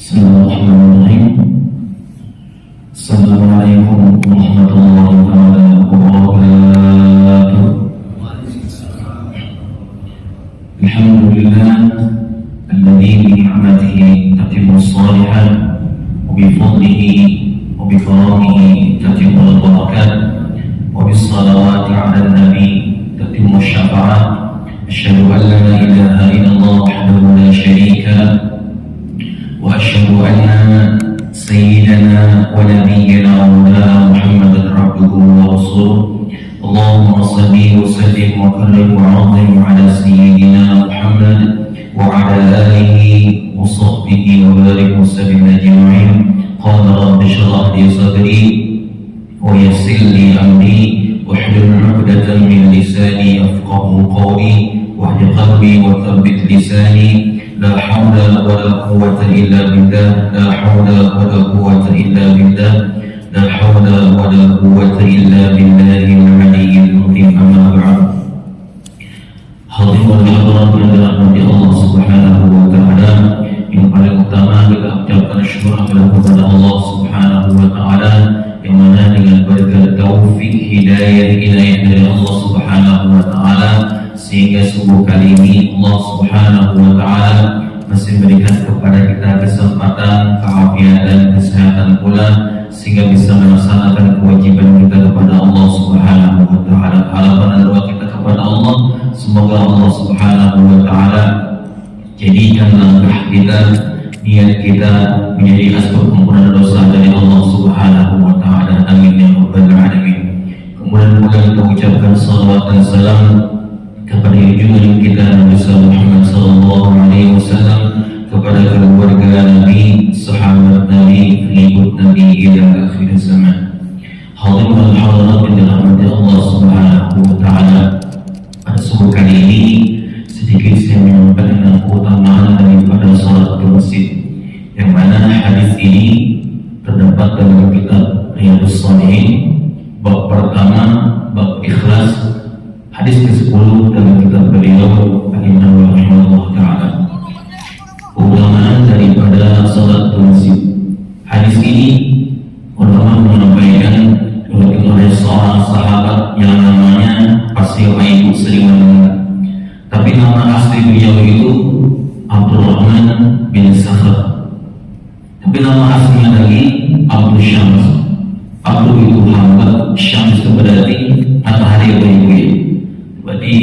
Bismillahirrahmanirrahim. Assalamualaikum warahmatullahi wabarakatuh. Alhamdulillah alladzi bi ni'matihi tatimmu shalihat wa bi fadlihi wa bi karamihi tatimmu barakat wa bis salawati 'ala nabi tatimmu syafa'at. Asyhadu an la ilaha illallah wahdahu la syarika lah وأشهد أن سيدنا ونبينا ومولانا محمدا عبده ورسوله اللهم صل وسلم وكرم وعظم على سيدنا محمد وعلى آله وصحبه وبارك وسلم أجمعين. قال رب اشرح لي صدري ويسر لي أمري واحلل عقدة من لساني يفقهوا قولي واهد قلبي وثبت لساني. لا حول ولا قوة إلا بالله لا حول ولا قوة إلا بالله لا حول ولا قوة إلا بالله العلي العظيم. أما بعد. Hadirin hadirat yang dirahmati Allah Subhanahu wa taala, yang paling utama kita ucapkan syukur kepada Allah Subhanahu wa taala yang mana dengan berkat taufik hidayah dari Allah Subhanahu wa taala sehingga subuh kali ini Allah Subhanahu wa taala masih berikan kepada kita kesempatan, keafiatan dan kesehatan pula sehingga bisa melaksanakan kewajiban kita kepada Allah Subhanahu wa taala. Harapan dan doa kita kepada Allah, semoga Allah Subhanahu wa taala jadikan langkah kita, niat kita menjadi asbab pengampunan dosa dari Allah Subhanahu wa taala. Amin ya rabbal alamin. Kemudian pula kita ucapkan salawat dan salam kepada junjungan kita Nabi Muhammad sallallahu alaihi wasallam, kepada keluarga Nabi, sahabat Nabi, pengikut Nabi hingga akhir zaman. Hadirin dan hadirat yang dirahmati Allah Subhanahu wa taala, pada subuh kali ini sedikit saya menyampaikan keutamaan daripada salat di masjid, yang mana hadis ini terdapat dalam kitab Riyadhus Shalihin bab pertama, bab ikhlas, hadis ke-10 dalam kitab beliau Al-Imam rahimahullah taala. Keutamaan daripada salat di masjid. Hadis ini ulama menyampaikan oleh seorang sahabat yang namanya pasti ibu sering mendengar, tapi nama asli beliau itu Abdurrahman bin Sakhr, tapi nama aslinya lagi Abdul Syams. Abdul itu hamba, Syams itu berarti matahari atau ibu. Berarti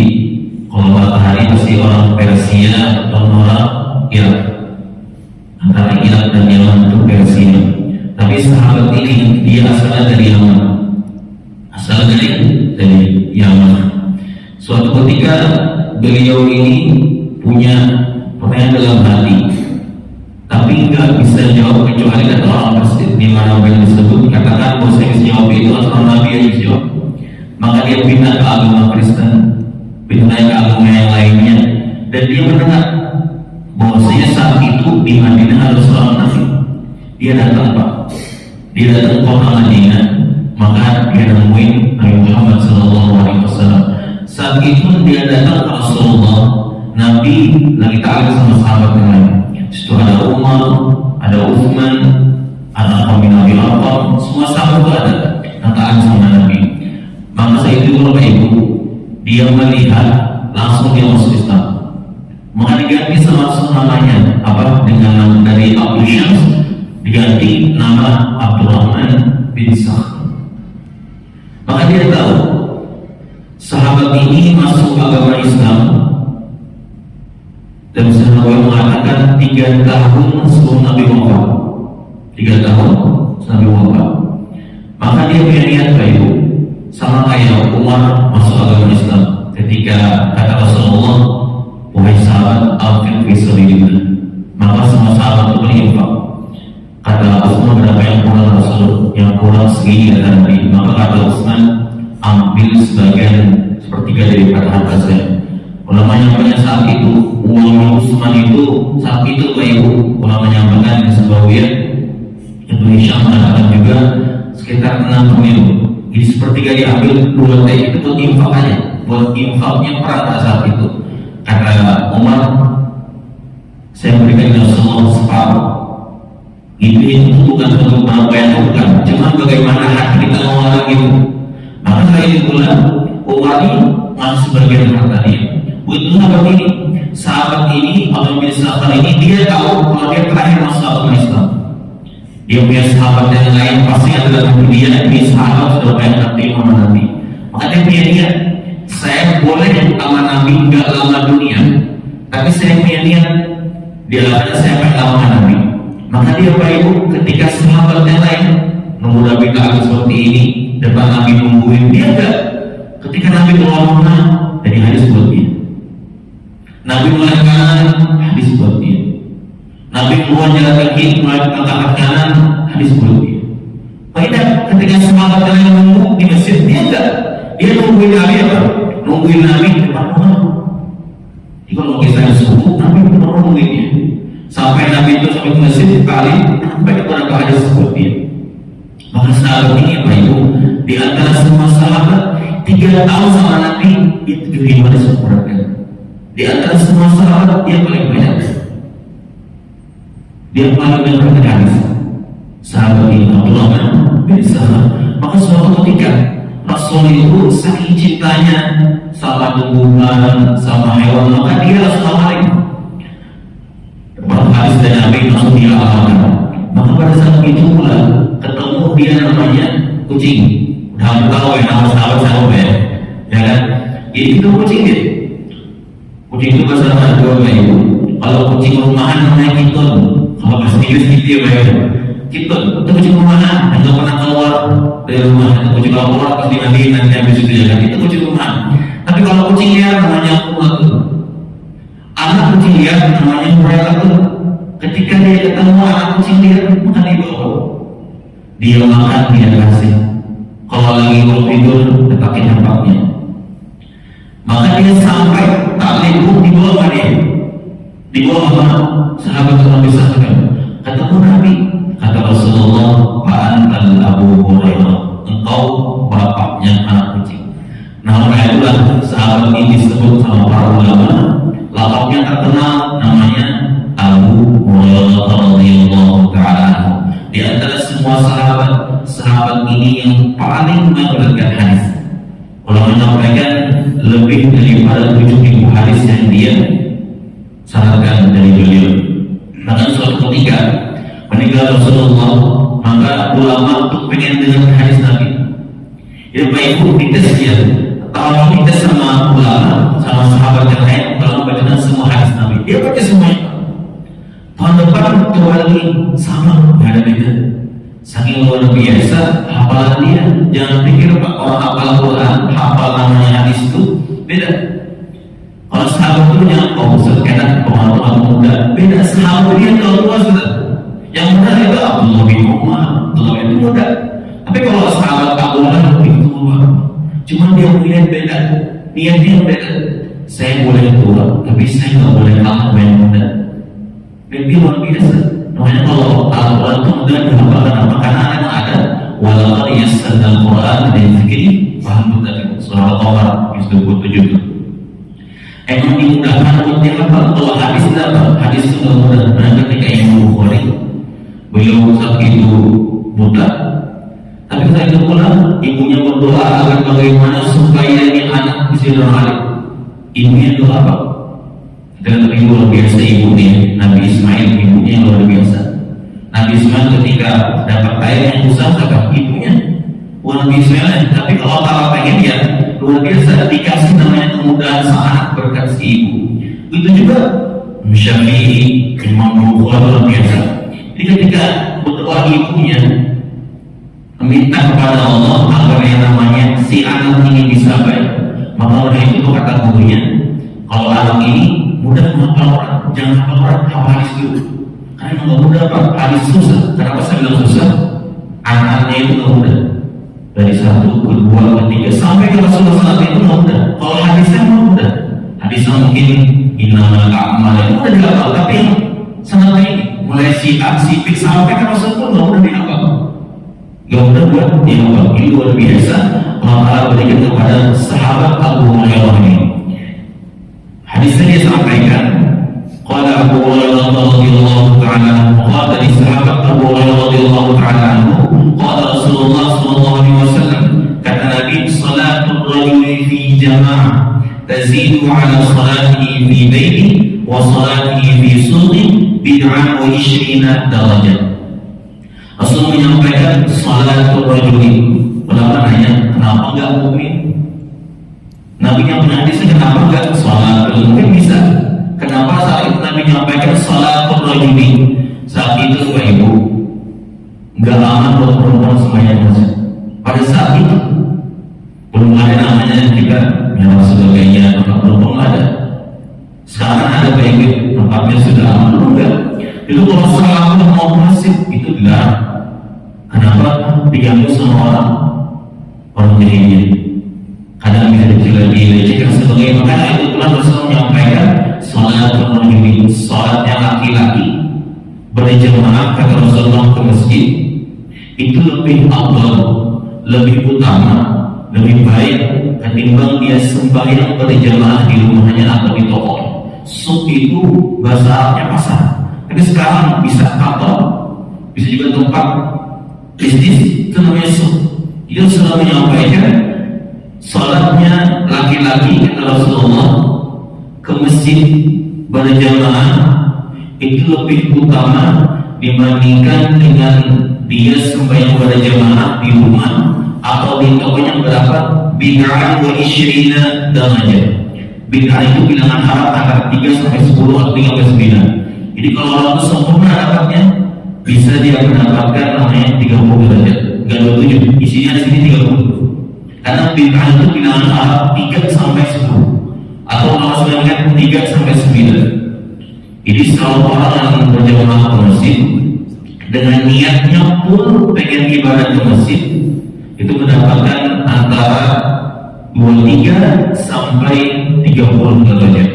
kalau matahari pasti orang Persia atau orang Irak, antara Irak dan Yaman itu Persia. Tapi sahabat ini dia asalnya dari Yaman, asal dari Yaman. Suatu ketika beliau ini punya pertanyaan dalam hati, tapi nggak bisa jawab kecuali kata orang pasti di mana beliau disebut katakan bahwa saya bisa jawab itu atau Nabi yang bisa jawab. Maka dia pindah ke agama Kristen, pindah ke agama yang lainnya, dan dia mendengar bahwasanya saat itu di Madinah ada seorang Nabi. Dia datang Pak, dia datang ke kota Madinah, maka dia nemuin Nabi Muhammad SAW. Saat itu dia datang ke Rasulullah, Nabi lagi ta'ala sama sahabat yang lain. Situ ada Umar, ada Uthman, ada Nabi Al-Qam, semua sahabat itu ada yang ta'ala sama Nabi. Maka saya itu Bapak Ibu, dia melihat langsung dia masuk Islam. Maka diganti sama namanya apa, dengan nama dari Abdul Syams diganti nama Abdurrahman bin Sakhr. Maka dia tahu sahabat ini masuk agama Islam dan Nabi mengatakan 3 tahun sebelum Nabi wafat. 3 tahun sebelum Nabi wafat. Maka dia punya niat Bapak Ibu, sama kayak Umar masuk agama Islam ketika kata Rasulullah, wahai sahabat, anfiq fi sabilillah. Maka semua sahabat itu berinfak. Kata Utsman, berapa yang kurang Rasul? Yang kurang segini kata Nabi. Maka kata Utsman, ambil sebagian sepertiga daripada harta saya. Ulama menyampaikan saat itu uang Utsman itu saat itu Bapak Ibu, ulama menyampaikan di Sebawiyah Ibnu Hisham mengatakan juga sekitar 6 triliun. Jadi sepertiga diambil, 2 teh itu buat infak aja, buat infaknya perang pada saat itu. Kata Umar, saya berikan Rasulullah separuh. Itu bukan untuk penyampaian, bukan, cuma bagaimana hati kita mengelola itu. Maka dari itulah Umar ini masih sebagian harta dia. Begitu sahabat ini atau bin sahabat ini, dia tahu kalau dia terakhir masuk agama Islam. Dia punya sahabat yang lain pasti adalah dia, ini sahabat sudah banyak nanti sama Nabi. Maka dia punya niat, saya boleh sama Nabi nggak lama dunia, tapi saya punya niat di akhirat saya akan lama Nabi. Maka dia Bapak Ibu, ketika sahabat yang lain nunggu Nabi keadaan seperti ini, depan Nabi nungguin, dia enggak. Ketika Nabi keluar rumah, dari hadis buat dia. Nabi mulai kanan, hadis buat dia. Nabi keluar jalan kaki, mulai angkat kanan, hadis buat dia. Baiklah, ketika sahabat yang lain nunggu di masjid, dia enggak. Dia nungguin Nabi apa? Nungguin Nabi di depan rumah. Jadi kalau kisahnya subuh, Nabi pernah nungguin dia. Sampai Nabi itu sampai ke masjid sekali, sampai kepada hadis seperti dia. Maka sahabat ini Bapak Ibu, di antara semua sahabat 3 tahun sama Nabi itu juga disempurnakan. Di antara semua sahabat dia paling banyak. Dia paling banyak hadis. Sahabat ini Abdullah bin Salam. Maka suatu ketika Rasul itu saking cintanya sama tumbuhan, sama hewan, maka dia langsung lari. Hadis dan Nabi langsung dia amalkan. Maka pada saat itu pula ketemu dia namanya kucing. Udah tahu ya nama sahabat ya, ya kan? Itu kucing dia. Kucing itu bahasa Arab itu. Kalau kucing rumahan namanya kiton. Kalau bahasa Inggris gitu ya Pak. Kiton itu kucing rumahan, yang nggak pernah keluar dari rumah. Itu kucing keluar pasti nanti habis itu ya kan? Itu kucing rumahan. Tapi kalau kucing liar namanya kuat. Anak kucing liar namanya mereka tuh. Ketika dia ketemu anak kucing liar, maka dibawa. Dia makan, dia kasih. Kalau lagi mau tidur, letakin tempatnya. Maka dia sampai taklim dibawa sama dia. Dibawa sama sahabat Nabi SAW. Ketemu Nabi, kata Rasulullah, Fa'antal Abu Hurairah, engkau bapaknya anak kucing. Nah, itulah sahabat ini disebut sama para ulama, lakabnya terkenal namanya Abu Hurairah radhiyallahu ta'ala. Di antara semua sahabat ini yang paling meriwayatkan hadis. Ulama menyampaikan lebih daripada 7.000 hadis yang dia sanadkan dari beliau. Maka suatu ketika meninggal Rasulullah, maka ulama untuk pengen dengar hadis Nabi. Ya Bapak Ibu, kita sekian. Kalau kita sama ulama, sama sahabat yang lain, kalau membacakan semua hadis Nabi, dia baca semuanya. Tahun depan coba lagi sama, nggak ada beda. Saking luar biasa hafalan dia. Jangan pikir Pak orang hafal Quran, hafal namanya hadis itu beda. Kalau sahabat itu yang sekedar pengalaman muda, beda. Sahabat dia kalau tua sudah. Yang muda itu Abdullah bin Umar, Abdullah itu muda. Tapi kalau sahabat Abdullah itu tua, cuma dia melihat beda, niatnya beda. Saya boleh tua, tapi saya nggak boleh kalah yang muda. Mimpi luar biasa. Namanya kalau Al-Quran itu mudah dihafalkan apa? Karena memang ada walaqad yassarna al-Quran lidzikri fahal mudzakir. Surah Al-Qamar ayat 27 itu. Emang dimudahkan untuk dihafal. Kalau hadis itu apa? Hadis itu nggak mudah. Nah, ketika Imam Bukhari beliau saat itu buta, tapi saat itu pula ibunya berdoa agar bagaimana supaya ini anak bisa beralim. Ibunya doa apa? Dan ibu luar biasa ibunya Nabi Ismail, ibunya luar biasa. Nabi Ismail ketika dapat air yang susah kata ibunya, bukan Nabi Ismail, tapi kalau Allah pengen dia luar biasa dikasih namanya kemudahan saat berkat si ibu. Itu juga Syafi'i, Imam Bukhari luar biasa. Jadi ketika berdoa ibunya meminta kepada Allah agar yang namanya si anak ini bisa baik, maka oleh itu kata gurunya, kalau anak ini mudah menghafal orang, jangan hafal orang, hafal hadis dulu. Karena nggak mudah Pak, hadis susah. Kenapa saya bilang susah? Anak-anaknya itu nggak mudah. Dari 1, 2, 3 sampai ke Rasulullah SAW itu nggak mudah. Kalau hadisnya nggak mudah. Hadisnya mungkin innamal a'malu itu udah dihafal, tapi sangat baik. Mulai si A, si B sampai ke Rasulullah nggak mudah dihafal. Nggak mudah buat dihafal. Ini luar biasa. Maka berikan kepada sahabat Abu Hurairah ini. Hadisnya dia sampaikan, qala Abu Hurairah radhiyallahu ta'ala anhu, qala dari sahabat Abu Hurairah radhiyallahu ta'ala anhu, qala Rasulullah sallallahu alaihi wasallam, kata Nabi, salatul rajuli fi jama'ah tazidu ala salatihi fi baiti wa salatihi fi suqi bid'ah wa 20 darajat. Rasul menyampaikan salatul rajuli. Ulama nanya, kenapa enggak mukmin? Nabi yang punya hadis, kenapa enggak salatul mukmin bisa? Kenapa saat itu Nabi menyampaikan salatul rajuli? Saat itu Bapak Ibu enggak lama buat perempuan sembahyang masjid. Pada saat itu belum ada namanya kita yang sebagainya, tempat belum ada. Sekarang ada Bapak Ibu, tempatnya sudah aman belum enggak? Itu kalau salah mau masjid itu dilarang. Kenapa? Diganggu sama orang jahiliyah. Kadang bisa dilecehkan sebagai, makanya itu Tuhan Rasul menyampaikan salat rajuli, salatnya laki-laki berjamaah kata Rasulullah ke masjid itu lebih afdal, lebih utama, lebih baik ketimbang dia sembahyang berjamaah di rumahnya atau di toko. Suq itu bahasa Arabnya pasar, tapi sekarang bisa kantor, bisa juga tempat bisnis, itu namanya suq. Dia selalu menyampaikan salatnya laki-laki kata Rasulullah ke masjid berjamaah itu lebih utama dibandingkan dengan dia sembahyang berjamaah di rumah atau di tokonya berapa? Bid'ah wa 20 darajat. Bid'ah itu bilangan Arab antara 3 sampai 10 atau 3 sampai 9. Jadi kalau orang itu sempurna dapatnya, bisa dia mendapatkan namanya 30 derajat, enggak 27, isinya di sini 30. Karena bid'ah itu bilangan Arab 3 sampai 10 atau kalau sudah lihat 3 sampai 9. Jadi kalau orang yang berjamaah ke masjid dengan niatnya pun pengen ibadah ke masjid, itu mendapatkan antara 23 sampai 30 derajat.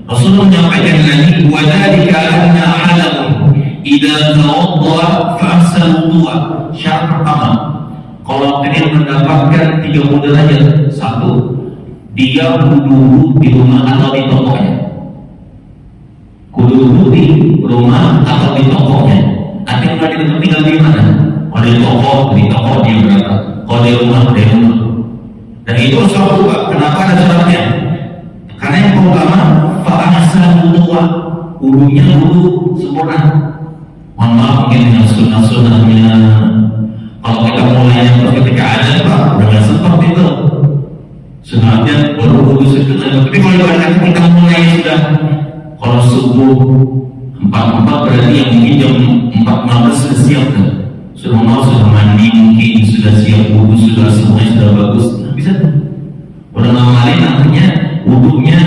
Rasulullah menyampaikan lagi, wa dzalika anna ahadakum idza tawadda fa ahsana wudu'a. Syarat pertama, kalau ingin mendapatkan 30 derajat, satu, dia wudu di rumah atau di tokonya. Wudu di rumah atau di tokonya. Artinya bukan kita tinggal di mana? Kalau di toko dia berapa? Kalau di rumah. Dan itu salah juga. Kenapa ada syaratnya? Karena yang pertama, fa'ahsan wudu'a, wudunya wudu sempurna. Mohon maaf mungkin dengan sunnah-sunnahnya. Kalau kita mulai ketika ada Pak, dengan sempat itu sunnahnya baru wudu sempurna. Tapi kalau ibaratnya kita mulai sudah, kalau subuh 4 berarti yang mungkin jam 4:15 sudah siap kan? Sudah mau, sudah mandi mungkin, sudah siap wudu, sudah semuanya sudah bagus. Nah, bisa tuh. Udah ngamalin artinya wudunya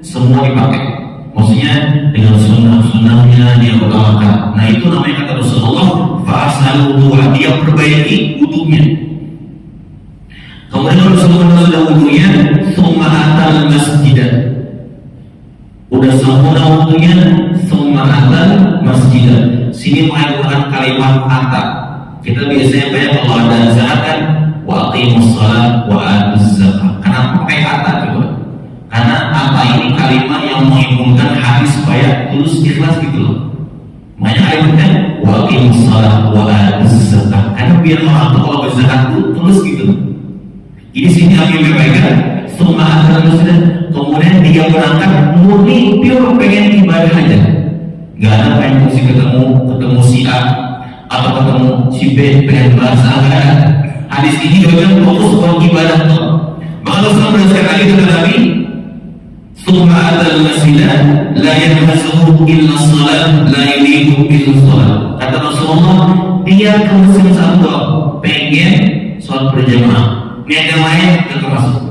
semua dipakai. Maksudnya dengan sunnah-sunnahnya dia utamakan. Nah itu namanya kata Rasulullah, fa'asal wudu'a, dia perbaiki wudunya. Kemudian Rasulullah sudah wudunya, tsumma atal masjidah. Udah sempurna wudunya, tsumma atal masjidah. Sini menggunakan kalimat ata. Kita biasanya banyak kalau ada zakat, wa aqimus shalah wa atuz zakat. Kenapa pakai ata coba? Karena ata ini kalimat yang menghubungkan hati supaya tulus ikhlas gitu loh. Makanya kalimatnya wa aqimus shalah wa atuz zakat. Karena biar orang tuh kalau berzakat itu tulus gitu. Ini sini yang disampaikan, tsumma atal masjidah. Kemudian dia berangkat murni pure pengen ibadah aja. Gak ada pengen mesti ketemu si A atau ketemu si B pengen bahasa ada. Hadis ini juga fokus buat ibadah tuh. Maka Rasulullah berdasarkan lagi kata Nabi, "Tsumma atal masjidah la yahmasuhu illa shalat, la yulihu illa shalat." Kata Rasulullah, dia ke masjid satu pengen sholat berjamaah, niat yang lain tidak termasuk.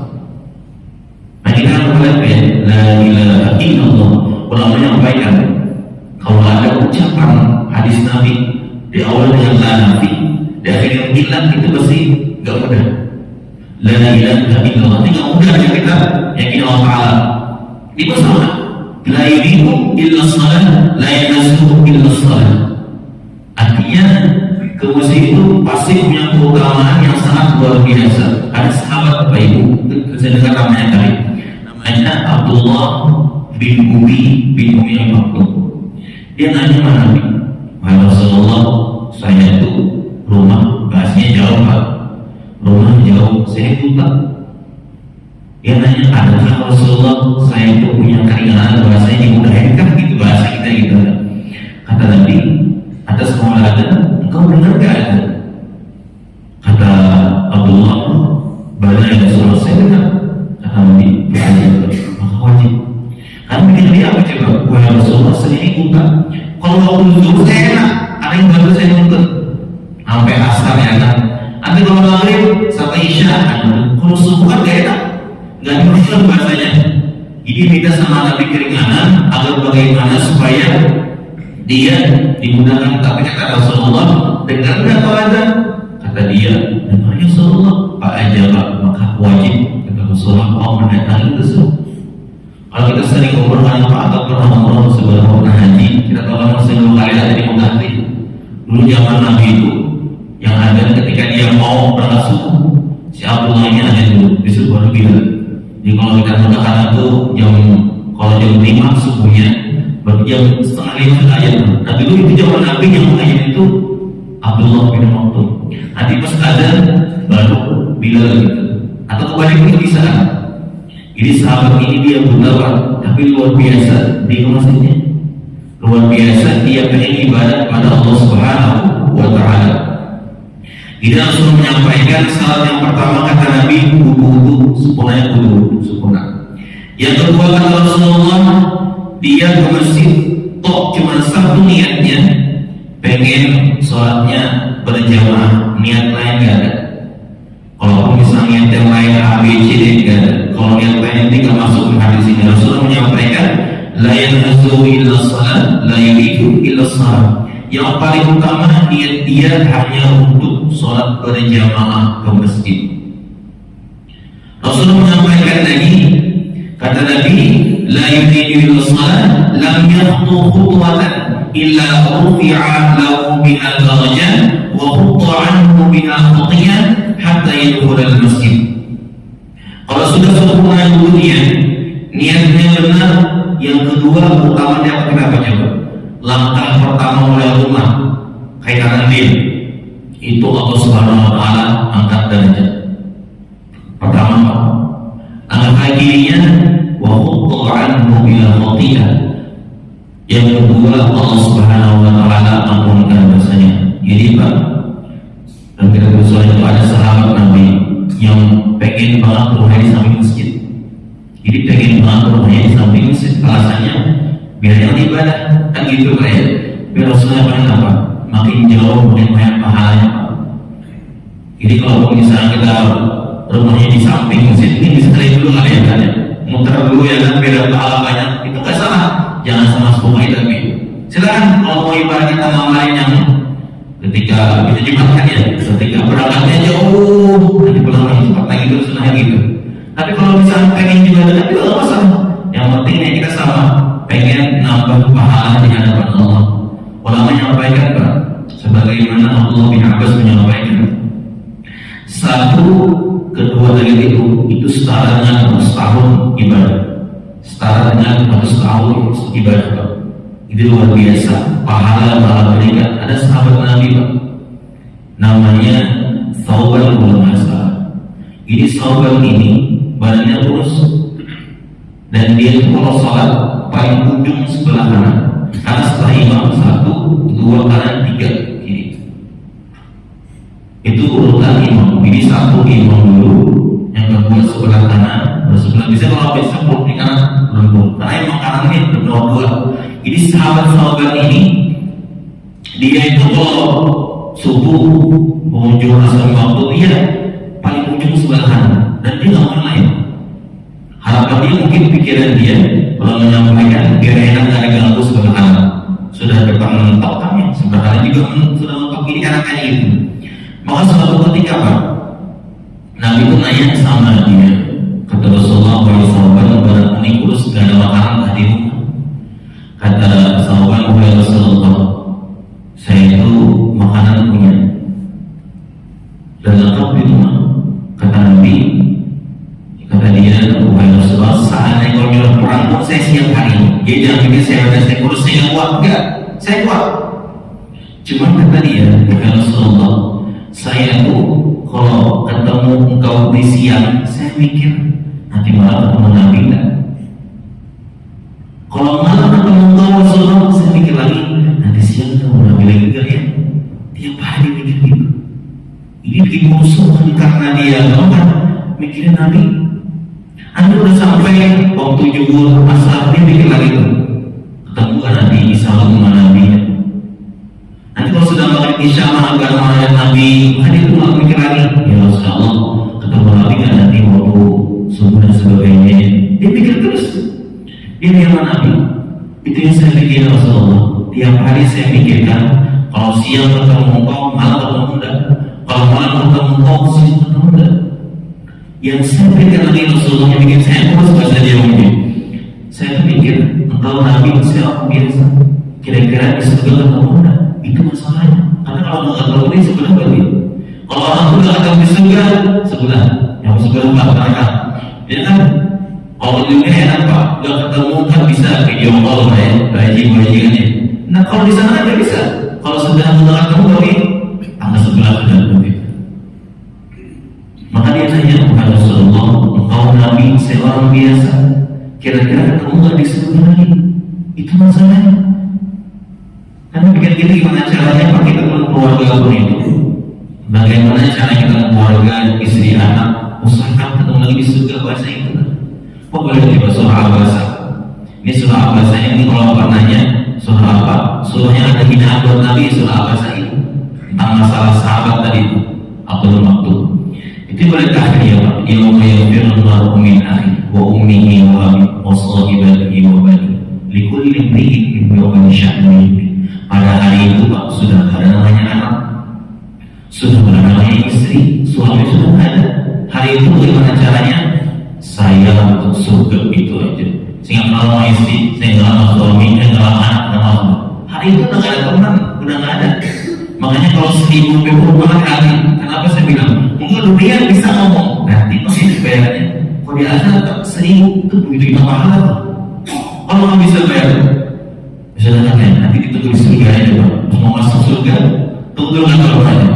Nah kita harus melihat ya, la ilaha illallah. Ulama menyampaikan, kalau ada ucapan hadis Nabi di awal dengan la nafi, di akhirnya hilang, itu pasti gak mudah. La ilaha illallah, ini gak mudah ya kita yakin Allah Ta'ala. Itu sama, la yulihu illa shalah, la yanasuhu illa shalah. Artinya ke masjid itu pasti punya keutamaan yang sangat luar biasa. Ada sahabat Bapak Ibu, saya dengar namanya kali, namanya Abdullah bin Umi bin Umi al-Maktum. Dia nanya sama Nabi, wahai Rasulullah, saya itu rumah bahasanya jauh Pak, rumah jauh, saya buta. Dia nanya, adakah Rasulullah saya itu punya keringanan bahasanya dimudahin kan gitu bahasa kita gitu. Kata Nabi, atas kemulakan engkau benar gak ada? Kata Abdullah, bala ya Rasulullah, saya benar. Kata Nabi, maka wajib. Kan bikin dia apa coba? Wahai Rasulullah, saya ini buta. Kalau waktu zuhur saya enak, ada yang bantu saya nuntut sampai asar ya kan. Nanti kalau maghrib sampai isya, kalau subuh kan gak enak, gak dimaksud bahasanya. Jadi minta sama Nabi keringanan agar bagaimana supaya dia dimudahkan. Tapi kata Rasulullah, dengar nggak kalau ada? Kata dia, dengar ya Rasulullah. Pak ajabah, maka wajib. Kata Rasulullah, kau mendatangi tersebut. Kalau kita sering umroh apa atau pernah umroh sebelum pernah haji, kita tahu kan masih 2 kali ada di Mekah. Dulu zaman Nabi itu yang ada ketika dia mau berangkat subuh, si Abdullah ini ada dulu disuruh baru bilang. Jadi kalau kita mengatakan itu kalau jam 5 subuhnya, berarti jam setengah 5 sudah ayat. Nah dulu itu zaman Nabi yang ayat itu Abdullah bin Maktum. Nanti pas ada baru bilang gitu. Atau kebalik itu bisa. Jadi sahabat ini dia buta, tapi luar biasa di masjidnya. Luar biasa dia pengen ibadah kepada Allah Subhanahu wa Ta'ala. Dia langsung menyampaikan salat yang pertama kata Nabi, wudu sempurna. Yang kedua kata Rasulullah, dia ke masjid toh cuma satu niatnya, pengen sholatnya berjamaah, niat lain gak ada. Kalau misalnya niat yang lain A, B, C, D gak ada. Kalau niat lain tidak masuk ke hadis ini. Rasulullah menyampaikan, la yanhazu illa salat, la yuridu illa salat. Yang paling utama niat dia hanya untuk sholat berjamaah ke masjid. Rasulullah menyampaikan lagi, kata Nabi, la yuridu illa salat, lam yakhtu khutwatan illa rufi'a lahu biha darajat wa khutta anhu biha khatiyah hatta yadkhula al-masjid. Kalau sudah sempurna dulunya, niatnya benar. Yang kedua utama dia kenapa coba? Langkah pertama mulai rumah kaitan dia itu Allah Subhanahu wa Ta'ala angkat derajat. Pertama, angkat dirinya wa khutta anhu biha khatiyah. Yang kedua Allah Subhanahu wa Ta'ala ampunkan dosanya. Jadi Pak, dan kita bersoal itu ada sahabat Nabi yang pengen banget rumahnya di samping masjid. Jadi pengen banget rumahnya di samping masjid. Alasannya biar yang ibadah kan gitu Pak ya. Biar Rasulullah paling apa? Makin jauh makin banyak pahalanya Pak. Jadi kalau misalnya kita rumahnya di samping masjid, ini bisa kali dulu kali ya kan ya. Muter dulu ya kan biar pahala banyak. Itu nggak salah. Jangan sama sepuluh tapi silakan kalau mau ibadah kita ngamalin yang ketika kita jumatkan ya, ketika berangkatnya jauh nanti pulang lagi cepat lagi terus naik gitu. Tapi kalau misalnya pengen juga dekat juga nggak masalah. Yang pentingnya kita sama pengen nambah pahala di hadapan Allah. Ulama menyampaikan Pak, sebagaimana Allah bin Abbas menyampaikan, satu kedua dari itu setara dengan setahun ibadah. Setara dengan 100 tahun ibadah Pak. Itu luar biasa pahala berikan. Ada sahabat Nabi Pak, namanya Thawban bin Mas'ud. Jadi Thawban ini badannya lurus dan dia itu kalau sholat paling ujung sebelah kanan. Karena setelah imam 1, 2 kanan, 3 kiri. Itu urutan imam. Jadi 1 imam dulu, yang kedua sebelah kanan, sebelah bisa kalau bisa 10 di kanan lembut. Karena emang kanan ini nomor 2. Jadi sahabat-sahabat ini dia itu kalau subuh pengunjung asal waktu dia paling ujung sebelah kanan dan dia nggak mau lain. Harapan dia mungkin pikiran dia kalau menyampaikan biar enak dari ganggu sebelah kanan. Sudah depan mentok kami sebelah kanan juga sudah mentok kiri kanan kayak gitu. Maka suatu ketika Pak, Nabi itu nanya sama dia, kata Rasulullah SAW, barang kuning kurus gak ada makanan gak di rumah. Kata sahabat wahai Rasulullah, saya itu makanan punya dan lengkap di rumah. Kata Nabi, kata dia, wahai Rasulullah, saatnya kalau nyuruh perang pun saya siap hari. Jadi jangan pikir saya kurus saya kuat, enggak. saya kuat. Cuman kata dia, ya Rasulullah, saya tuh kalau ketemu engkau di siang, saya mikir nanti malam ketemu Nabi enggak? Kalau malam ketemu engkau Rasulullah, saya mikir lagi nanti siang ketemu Nabi lagi enggak ya? Tiap hari mikir gitu. Ini bikin musuh karena dia kan mikirin Nabi. Anda udah sampai waktu zuhur asar, dia mikir lagi tuh ketemu kan Nabi, insya Allah sama Nabi. Nanti kalau sudah maghrib isya agak melihat Nabi, kan itu malah mikir lagi, ya Allah ketemu Nabi kan nanti waktu subuh dan sebagainya. Dia pikir terus, dia sama Nabi. Itu yang saya pikir Rasulullah. Tiap hari saya pikirkan, kalau siang ketemu engkau, malam ketemu enggak? Kalau malam ketemu engkau, siang ketemu enggak? Yang saya pikir lagi Rasulullah yang bikin saya terus bahasa dia mungkin. Saya pikir engkau Nabi saya orang biasa. Kira-kira di surga ketemu enggak? Itu masalahnya. Karena kalau nggak ketemu ini sebelah berarti. Kalau orang itu nggak ketemu di surga sebelah, yang sebelah belakang. Ya kan? Kalau di dunia enak Pak, nggak ketemu kan bisa video call ya, bajing-bajingan ya. Nah kalau di sana nggak bisa. Kalau sudah nggak ketemu berarti tangga sebelah sudah berarti. Maka dia tanya kepada Rasulullah, engkau Nabi, saya orang biasa. Kira-kira ketemu nggak di surga lagi? Itu masalahnya. Karena pikir-pikir gimana caranya Pak kita keluarga pun itu. Bagaimana cara kita keluarga, istri, anak, usahakan ketemu lagi di surga bahasa itu. Kok boleh tiba surah Al-Basa? Ini surah Al-Basa ini kalau Bapak nanya surah apa? Surah yang ada hinaan buat Nabi, surah Al-Basa ini tentang masalah sahabat tadi Abdul Maktub. Itu boleh tahdir ya Pak. Yawma yaghfirul mar'u min akhihi wa ummihi wa abihi wa sahibatihi wa banihi likulli imri'in minhum yawma sya'nun. Pada hari itu Pak sudah ada namanya anak, sudah ada namanya istri, suami sudah ada. Hari itu bagaimana caranya? Saya untuk surga itu aja. Sehingga kalau sama istri, saya nggak sama suami, saya nggak sama anak, nggak sama. Hari itu udah nggak ada teman, udah nggak ada. Makanya kalau 1000 perubahan hati, kenapa saya bilang? Mungkin dunia bisa ngomong, nanti pasti bayarnya. Kalau di akhirat 1000 itu begitu pahala tuh. Kalau nggak bisa bayar, misalnya nanti kita tulis surga aja Pak. Mau masuk surga, tunggu kan jawabannya.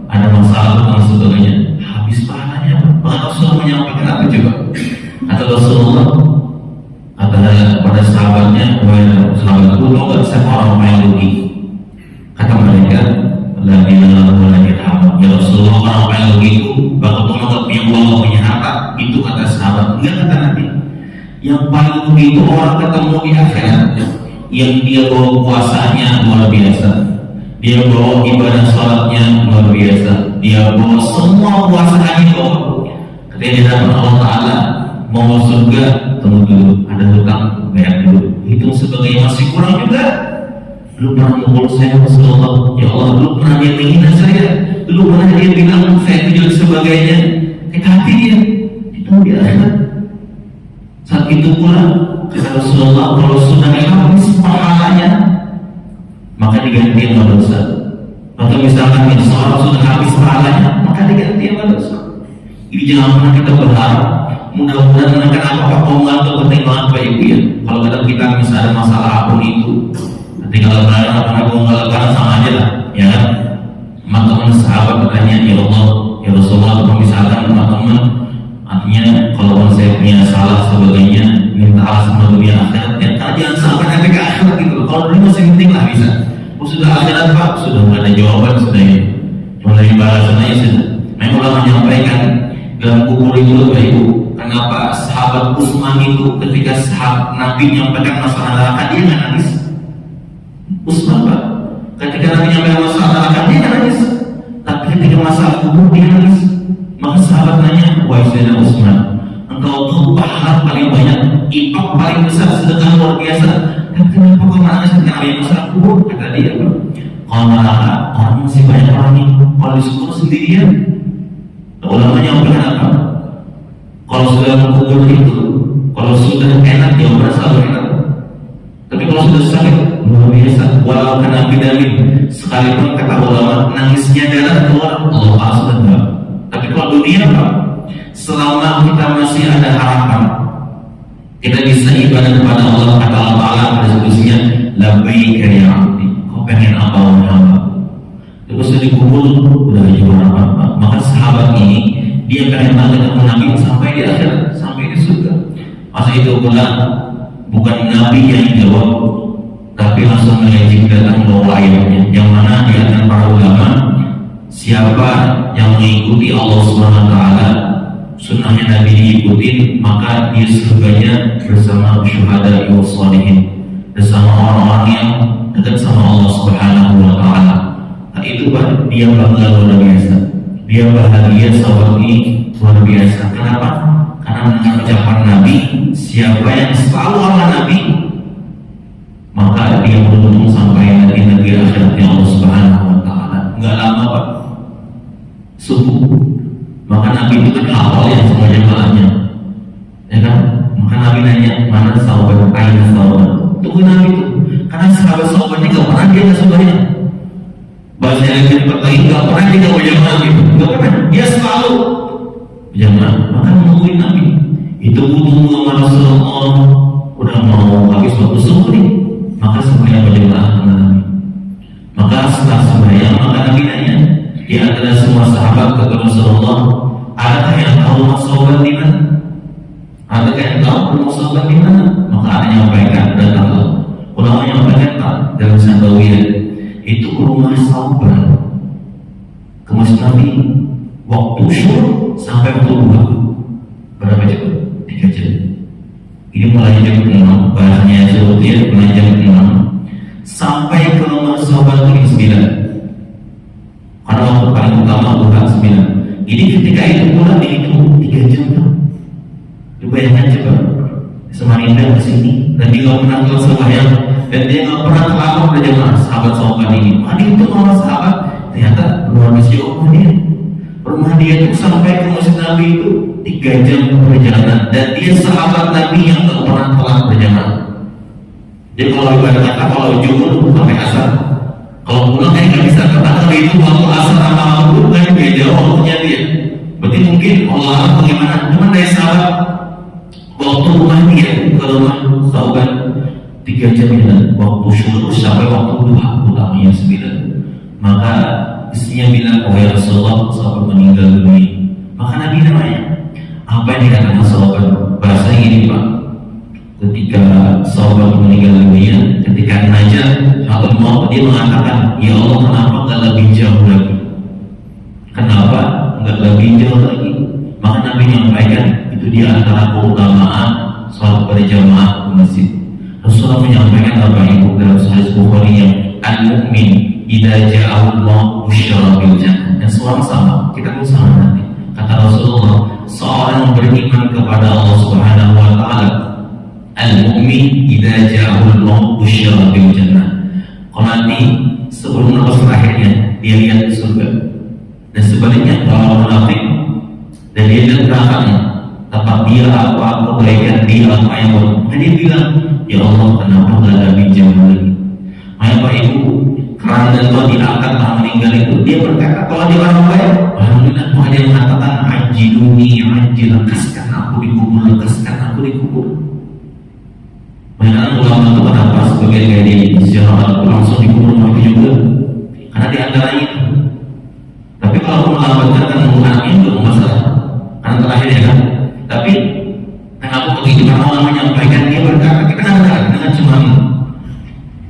Ada masalah dengan surganya, habis pahalanya Pak. Bahkan Rasulullah menyampaikan apa coba? Kata Rasulullah, kata pada sahabatnya, sahabatku, lo nggak bisa orang yang rugi. Kata mereka, lagi ya Rasulullah orang yang rugi itu, bakal tolong yang Allah punya harta. Itu kata sahabat. Enggak kata Nabi. Yang paling rugi itu orang ketemu di akhirat. Yang dia bawa puasanya luar biasa, dia bawa ibadah sholatnya luar biasa, dia bawa semua puasanya bawa. Ketika dia dapat Allah Ta'ala mau surga, tunggu dulu, ada hutang bayar dulu, hitung sebagai masih kurang juga. Dulu pernah mengurus saya Rasulullah, ya Allah, dulu pernah dia menghina saya, dulu pernah dia bilang saya tidak sebagainya. Kita hati dia, itu dia akhirat. Saat itu pula kata Rasulullah, kalau sudah habis pahalanya maka diganti sama dosa. Maka misalkan seorang sudah habis pahalanya maka diganti sama dosa. Jadi jangan pernah kita berharap mudah-mudahan kenapa potongan atau pertimbangan Pak Ibu ya. Kalau kita misalnya ada masalah apapun itu, tinggal lebaran atau nggak lebaran sama aja lah, ya kan? Teman-teman sahabat bertanya, ya Allah, ya Rasulullah, kalau misalkan teman-teman artinya kalau saya punya salah sebagainya minta alas sama dunia akhirat ya, jangan sampai nanti ke akhirat gitu. Kalau dulu masih penting lah bisa. Sudah akhirat Pak, sudah nggak ada jawaban sudah ya. Cuma dari balasan aja sudah. Memang Allah menyampaikan dalam kubur itu Bapak Ibu, kenapa sahabat Utsman itu ketika sahabat Nabi menyampaikan masalah neraka dia nggak nangis? Utsman Pak, ketika Nabi menyampaikan masalah neraka dia nggak nangis, tapi ketika masalah kubur dia nangis. Maka sahabat nanya, wahai Sayyidina Utsman, engkau tuh pahala paling banyak, infak paling besar, sedekah luar biasa, tapi kenapa kau nangis ketika ada masalah kubur? Kata dia, kalau neraka orang masih banyak orang ini, kalau di kubur sendirian. Ulama nyampaikan apa? Kalau sudah kubur itu, kalau sudah enak jawaban selalu enak, tapi kalau sudah sakit luar biasa. Walau kena bidamin, sekalipun kata ulama nangisnya darah keluar, Allah sudah. Tapi kalau dunia Pak, selama kita masih ada harapan, kita bisa ibadah kepada Allah, kata Allah Ta'ala pada sebelumnya, labbaika ya abdi, kau pengen apa wahai hamba? Terus dikubur udah jual apa? Maka sahabat ini dia pengen banget ketemu Nabi sampai di akhirat, sampai di surga. Masa itu pula bukan Nabi yang jawab, tapi langsung Jibril datang bawa ayatnya, yang mana di antara para ulama, siapa yang mengikuti Allah Subhanahu Wa Taala, sunnahnya Nabi diikutin, maka dia surganya bersama syuhada wa sholihin, bersama orang-orang yang dekat sama Allah Subhanahu Wa Taala. Nah itu Pak, dia bangga luar biasa, dia bahagia sahabat ini luar biasa. Kenapa? Karena mendengar ucapan Nabi, siapa yang selalu sama Nabi, maka dia beruntung sampai nanti negeri akhiratnya Allah Subhanahu Wa Taala. Nggak lama Pak, subuh. Maka Nabi itu kan hafal ya semua jamaahnya, ya kan? Maka Nabi nanya, mana sahabat, aina sahabat? Tunggu Nabi itu, karena sahabat-sahabatnya nggak pernah dia nggak semuanya. Bahasa yang dipercayai nggak pernah dia nggak berjamaah gitu, nggak pernah. Dia selalu berjamaah. Maka menungguin Nabi. Itu tunggu sama Rasulullah, udah mau habis waktu subuh nih. Maka semuanya berjamaah dengan Nabi. Maka setelah sembahyang, maka Nabi nanya, di antara semua sahabat kata Rasulullah, adakah yang tahu rumah sahabat di mana? Adakah yang tahu rumah sahabat di mana? Maka ada yang menyampaikan, datanglah. Ulama yang menyampaikan dalam Sambawiyah, itu rumah sahabat ke Masjid Nabi waktu syuruk sampai waktu duha. Berapa jam? 3 jam. Ini mulai jam 6, bahasanya Zuhur, mulai jam 6 sampai ke rumah sahabat jam 9. Karena waktu paling utama bukan 9. Jadi ketika itu pula dihitung 3 jam. Bayangkan coba, Samarinda ke sini dan dia nggak pernah keluar sembahyang dan dia nggak pernah terlambat berjamaah sahabat-sahabat ini. Maka itu orang sahabat ternyata luar biasa dia. Rumah dia itu sampai ke Masjid Nabi itu 3 jam perjalanan dan dia sahabat Nabi yang nggak pernah telat berjamaah. Jadi kalau ibadah kata kalau jumur sampai asar. Kalau pulang kan nggak bisa katakan itu waktu asar sama maghrib kan beda waktunya dia. Berarti mungkin Allah bagaimana? Cuma dari sahabat waktu rumah dia ke rumah sahabat 3 jam dan waktu syukur sampai waktu duha utamanya 9. Maka istrinya bilang, oh ya Rasulullah, sahabat meninggal dunia. Maka Nabi namanya apa yang dikatakan sahabat? Bahasanya ini Pak, ketika sahabat meninggal dunia, ketika najat atau mau dia mengatakan, ya Allah kenapa nggak lebih jauh lagi? Kenapa nggak lebih jauh lagi? Maka Nabi menyampaikan itu di antara keutamaan salat berjamaah ke masjid. Rasulullah menyampaikan apa itu dalam hadis Bukhari yang al-mu'min idza ja'ahu Allah busyara bil jannah. Dan seorang sama, kita pun sama nanti. Kata Rasulullah, seorang yang beriman kepada Allah Subhanahu wa taala, al-mu'min idza ja'ahu Allah busyara bil jannah. Kalau nanti sebelum nafas terakhirnya dia lihat surga. Dan sebaliknya kalau munafik dan dia lihat nerakanya, tempat dia apa kebaikan dia apa yang buruk, dia bilang, ya Allah kenapa nggak lebih jauh lagi? Maka Pak Ibu, kerana dan Tuhan diangkat orang meninggal itu, dia berkata kalau dia orang baik, alhamdulillah Tuhan dia mengatakan ajiluni ajil, lekaskan aku dikubur, lekaskan aku dikubur. Banyak ulama itu kenapa sebagian kayak di sejarah langsung dikubur mati juga, karena di antaranya itu. Tapi kalau melamatkan kan menggunakan itu masalah, karena terakhir ya kan. Tapi kenapa begitu? Karena Allah menyampaikan dia berkata kita dengan cuma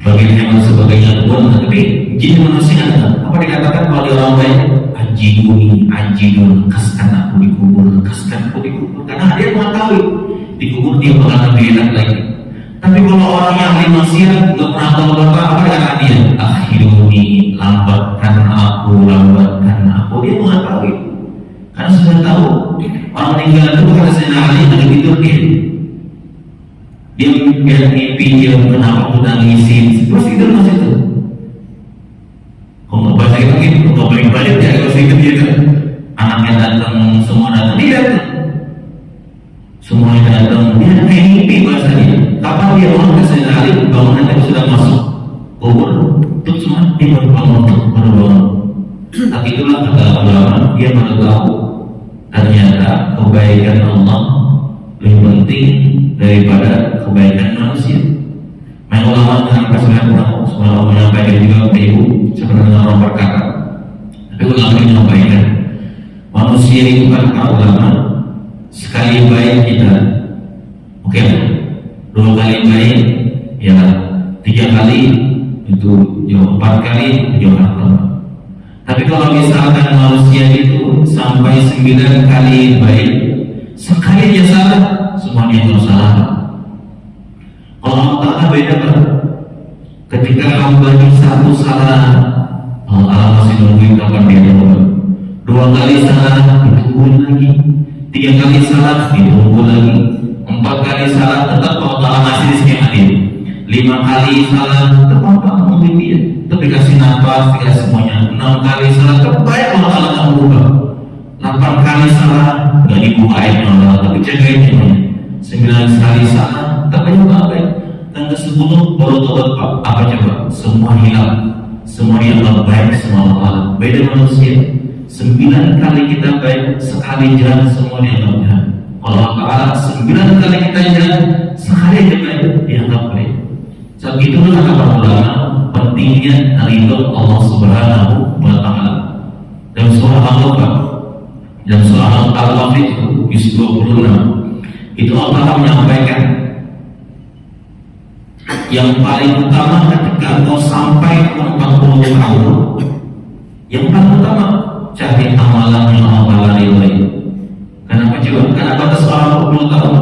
bagian yang sebagainya pun, tapi jin manusia apa dikatakan kalau dia orang baik, ajidun, lekaskan aku dikubur, lekaskan aku dikubur, karena dia mengetahui dikubur dia bakal lebih enak lagi. Tapi kalau orang yang ahli maksiat nggak pernah tahu apa kata dia, akhiruni lambatkan aku, dia mengetahui karena sudah tahu orang meninggal itu bukan Sayyidina Ali lagi tidur dia mimpi dia kenapa aku nangisin terus tidur masih itu. Kalau nggak baca itu gitu, kalau balik-balik ya kalau sedikit dia kan anaknya datang, semua datang, dia datang semuanya datang, dia kayak mimpi bahasanya. Kapan dia bangun ke Sayyidina Ali, bangunan itu sudah masuk kubur, terus semua dia baru bangun. Tapi itulah kata ulama, dia baru tahu ternyata kebaikan Allah lebih penting daripada kebaikan manusia. Main ulama dengan pasangan ulama menyampaikan juga ke ibu sebenarnya orang berkata, tapi ulama menyampaikan manusia itu kan para ulama sekali baik kita, oke, dua kali baik, ya tiga kali itu, ya empat kali itu juga. Tapi kalau misalkan manusia itu sampai 9 kali baik, sekali dia salah, semuanya harus salah. Allah Ta'ala beda kan? Ketika hamba di satu salah, Allah masih nungguin kapan dia berubah. 2 kali salah, ditungguin lagi. 3 kali salah, ditunggu lagi. 4 kali salah, tetap Allah Ta'ala masih di sini hadir. 5 kali salah, tetap Allah nungguin dia. Tapi kasih nafas, dikasih semuanya. 6 kali salah, terbaik Allah Ta'ala akan berubah. 8 kali salah, gak dibukain Allah, tapi jagain semuanya. 9 kali salah, tapi juga baik. Dan ke-10 baru tobat, apa coba? Semua hilang, semua yang baik, semua Allah. Beda manusia. 9 kali kita baik, sekali jalan semua dianggap jahat. Allah Ta'ala 9 kali kita jalan, sekali aja baik dianggap baik. Sebab itulah kata ulama pentingnya ridho Allah Subhanahu wa Ta'ala. Dan surah Al-Baqarah dan surah Al-Baqarah itu di 26 itu Allah menyampaikan yang paling utama ketika kau sampai 40 tahun, yang paling utama cari amalan yang Allah ridhoi. Kenapa coba? Karena pada seorang 40 tahun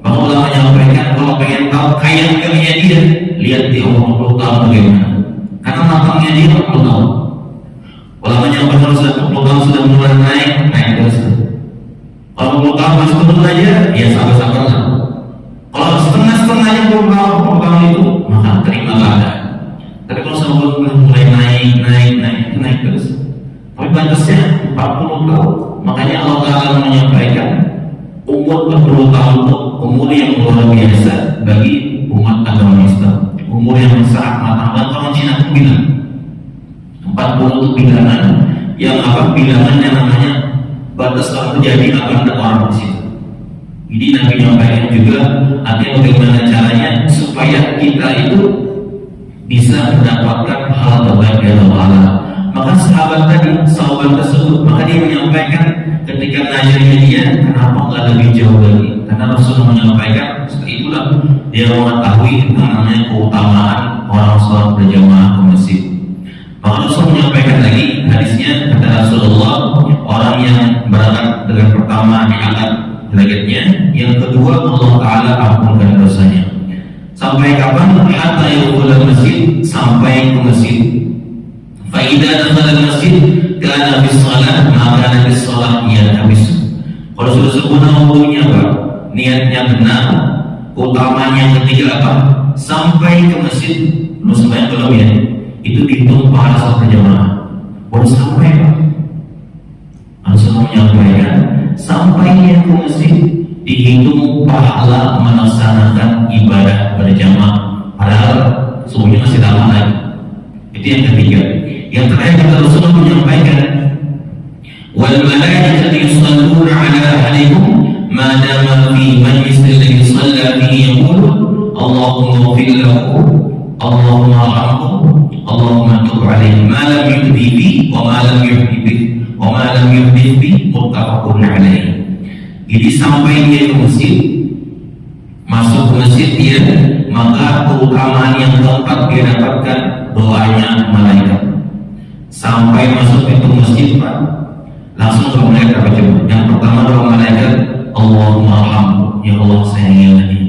bahwa Allah menyampaikan kalau pengen tahu kaya-kayanya dia, lihat di umur 40 tahun bagaimana. Karena matangnya dia 40 tahun. Kalau menyampaikan sudah 40 tahun sudah mulai naik terus. Kalau 40 tahun masih turun aja, ya sabar-sabar lah. Kalau setengah-setengahnya 40 tahun itu, maka terima keadaan. Tapi kalau sudah mulai naik terus. Tapi batasnya 40 tahun. Makanya Allah Ta'ala menyampaikan umur 40 tahun itu umur yang luar biasa bagi umat agama Islam. Umur yang sangat matang. Dan orang Cina pun bilang 40 itu bilangan yang apa? Bilangan yang namanya batas orang terjadi akan ada orang di situ. Jadi Nabi menyampaikan juga artinya bagaimana caranya supaya kita itu bisa mendapatkan hal terbaik dari Allah. Maka sahabat tersebut, maka dia menyampaikan ketika najarinya dia, kenapa nggak lebih jauh lagi? Karena Rasulullah menyampaikan seperti itulah dia mengetahui namanya keutamaan orang sholat berjamaah ke masjid. Maka Rasul menyampaikan lagi hadisnya, kata Rasulullah, orang yang berangkat dengan pertama diangkat derajatnya, yang kedua Allah Ta'ala ampunkan dosanya. Sampai kapan? Hatta yadkhulul masjid, sampai ke masjid. Fa idza dakhala masjid kana bis shalah ma kana bis shalah habis. Kalau sudah sempurna wudunya Pak, niatnya benar, utamanya yang ketiga apa? Sampai ke masjid, lu sembahyang belum ya? Itu dihitung pahala salat berjamaah. Baru sampai Pak. Harus menyampaikan sampai ke masjid dihitung pahala melaksanakan ibadah berjamaah. Padahal semuanya masih lama lagi. Itu yang ketiga. Yang terakhir kata Rasulullah menyampaikan, wal malaikatu yusalluna ala ahadikum ma dama fi majlis alladhi shalla fihi yaqulu Allahumma ighfir lahu Allahumma arhamhu Allahumma tub alaihi ma lam yuhdhi bi wa ma lam yuhdhi bi wa ma lam yuhdhi bi muttafaqun alaihi. Jadi sampai dia ke masjid, masuk ke masjid dia, maka keutamaan yang keempat dia dapatkan doanya malaikat. Sampai masuk pintu masjid Pak, langsung doa malaikat apa coba? Yang pertama doa malaikat, Allahumma arhamhu, ya Allah sayangi lagi.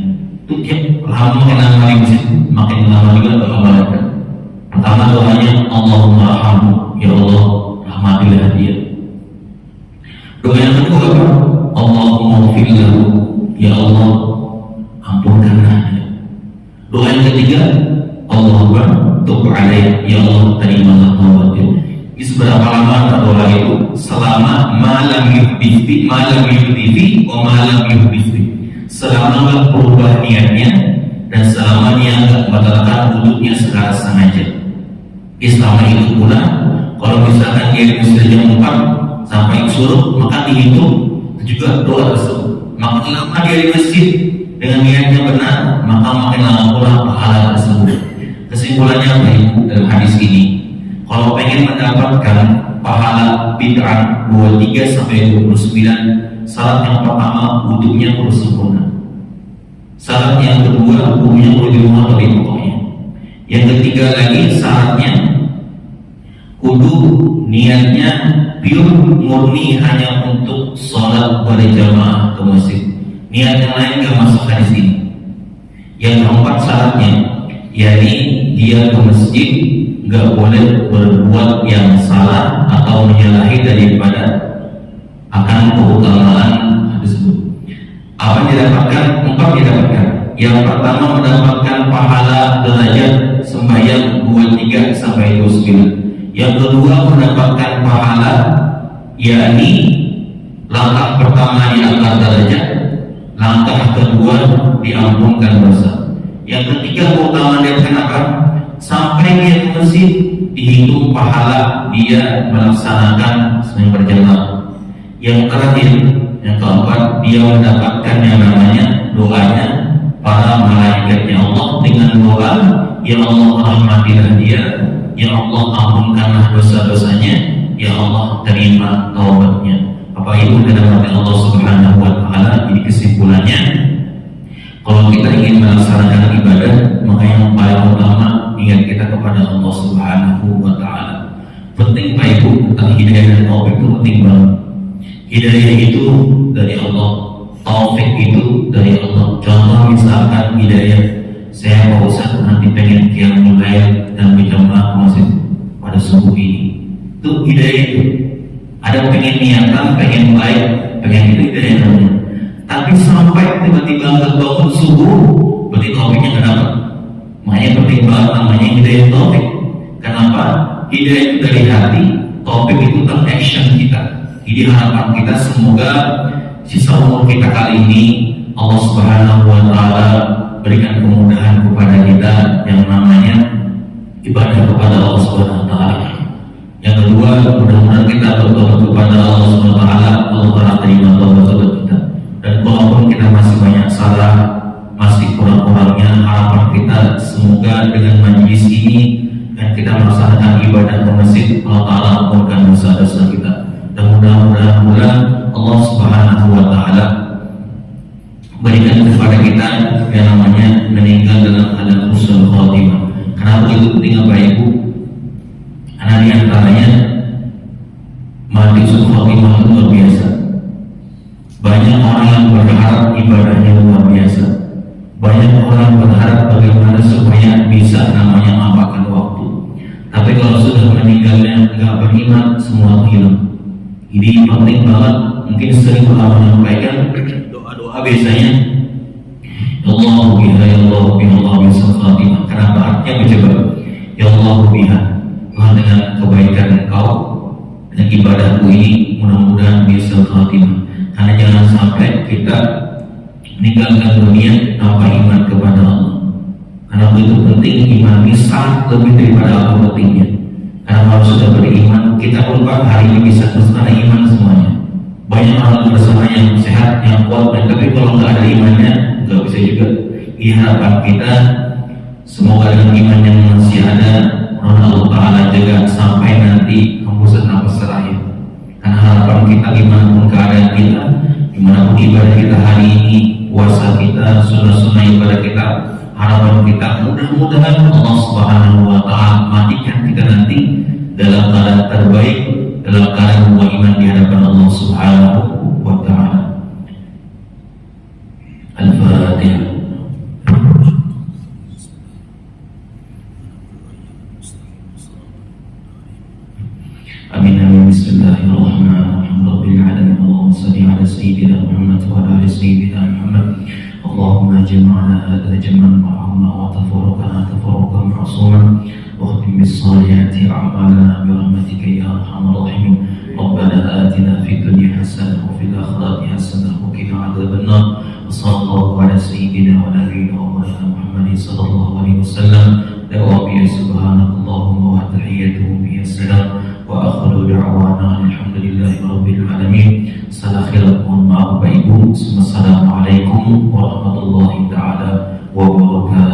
Itu tiap lama makin lama di masjid, makin lama juga doa malaikat. Pertama doanya Allahumma arhamhu, ya Allah rahmatilah dia. Doa yang kedua apa? Allahumma ighfir lahu, ya Allah ampunkanlah dia. Doa yang ketiga, Allahumma tub alaihi, ya Allah terimalah taubatnya. Ini seberapa lama doa itu? Selama malam yuhdith malam yuhdith wa malam yuhdith. Selama enggak berubah niatnya dan selama dia enggak membatalkan wudhunya secara sengaja. Selama itu pula, kalau misalkan dia sudah jam 4 sampai suruh, maka dihitung juga doa tersebut. Maka lama dia di masjid Dengan niatnya benar, maka makin lama pula pahala tersebut. Kesimpulannya apa Ibu dalam hadis ini? Kalau pengen mendapatkan pahala bid'ah 23 sampai 29, syarat yang pertama wudunya harus sempurna. Syarat yang kedua wudunya harus di rumah lebih pokoknya. Yang ketiga lagi syaratnya wudu niatnya pure murni hanya untuk sholat berjamaah ke masjid. Niat yang lain gak masuk hadis ini. Yang keempat syaratnya yakni dia ke masjid gak boleh berbuat yang salah atau menyalahi daripada akan keutamaan tersebut. Apa yang didapatkan? 4 didapatkan. Yang pertama mendapatkan pahala derajat sembahyang 23 sampai 29. Yang kedua mendapatkan pahala yakni langkah pertama diangkat derajat, langkah kedua diampunkan dosa. Yang ketiga keutamaan dia kenapa? Sampai dia ke masjid dihitung pahala dia melaksanakan sembahyang berjamaah. Yang terakhir, yang keempat, dia mendapatkan yang namanya doanya para malaikatnya Allah dengan doa, ya Allah rahmatilah dia, ya Allah ampunkanlah dosa-dosanya, ya Allah terima taubatnya. Apa itu dalam hati Allah Subhanahu wa taala? Jadi kesimpulannya, kalau kita ingin melaksanakan ibadah, maka yang paling utama ingat kita kepada Allah Subhanahu wa taala. Penting Pak Ibu, tentang hidayah dan taufik itu penting banget. Hidayah itu dari Allah, taufik itu dari Allah. Contoh misalkan hidayah, saya Pak Ustaz nanti pengen qiyamul lail dan berjamaah ke masjid pada subuh ini. Itu hidayah itu. Ada pengen niatan, pengen baik, pengen itu hidayah namanya. Tapi sampai tiba-tiba nggak bangun subuh, berarti taufiknya nggak dapat. Makanya penting banget namanya hidayah taufik. Kenapa? Hidayah itu dari hati, taufik itu tentang action kita. Jadi harapan kita semoga sisa umur kita kali ini Allah Subhanahu wa taala berikan kemudahan kepada kita yang namanya ibadah kepada Allah Subhanahu wa taala. Yang kedua, mudah-mudahan kita bertobat kepada Allah Subhanahu wa taala, Allah terima taubat kita. Dan walaupun kita masih banyak salah, masih kurang-kurangnya, harapan kita semoga dengan majelis ini dan kita melaksanakan ibadah ke masjid, Allah taala ampunkan dosa-dosa kita. Dan mudah-mudahan Allah Subhanahu wa taala berikan kepada kita yang namanya meninggal dalam keadaan husnul khatimah. Kenapa itu penting Bapak Ibu? Karena di antaranya mati husnul khatimah itu luar biasa. Banyak orang yang berharap ibadahnya luar biasa. Banyak orang berharap bagaimana supaya bisa namanya makan waktu. Tapi kalau sudah meninggalnya nggak beriman, semua hilang. Jadi penting banget, mungkin sering ulama menyampaikan doa-doa biasanya, ya Allah biha, ya Allah biha, Allah bisa khatimah. Kenapa? Artinya mencoba, ya Allah biha, Allah dengan kebaikan engkau, dengan ibadahku ini, mudah-mudahan bisa khatimah. Karena jangan sampai kita meninggalkan dunia tanpa iman kepada Allah. Karena begitu penting iman bisa lebih daripada apa pentingnya. Karena kalau sudah beriman, kita pun Pak hari ini bisa terus karena iman semuanya. Banyak orang bersama yang sehat, yang kuat, dan tapi kalau nggak ada imannya, nggak bisa juga. Ini harapan kita, semoga dengan iman yang masih ada, Allah Taala jaga sampai nanti hembusan nafas terakhir. Karena harapan kita gimana pun keadaan kita, gimana pun ibadah kita hari ini, puasa kita, sunnah-sunnah ibadah kita, harapan kita mudah-mudahan Allah Subhanahu wa taala matikan kita nanti dalam keadaan terbaik, dalam keadaan beriman di hadapan Allah Subhanahu wa taala. Al-Fatihah. Amin amin. Bismillahirrahmanirrahim. Rabbil alamin. Allahumma shalli ala sayyidina Muhammad wa ala ali sayyidina Muhammad. اللهم جمعنا هذا جمعا مرحوما وتفرقنا تفرقا معصوما واختم بالصالحات اعمالنا برحمتك يا ارحم الراحمين. ربنا اتنا في الدنيا حسنه وفي الاخره حسنه وقنا عذاب النار. وصلى الله على سيدنا ونبينا ومولانا محمد صلى الله عليه وسلم. دعوة سبحانك اللهم وتحيته به السلام واخر دعوانا الحمد لله رب العالمين. Salah khilaf, mohon maaf Bapak Ibu. Assalamualaikum warahmatullahi taala wabarakatuh.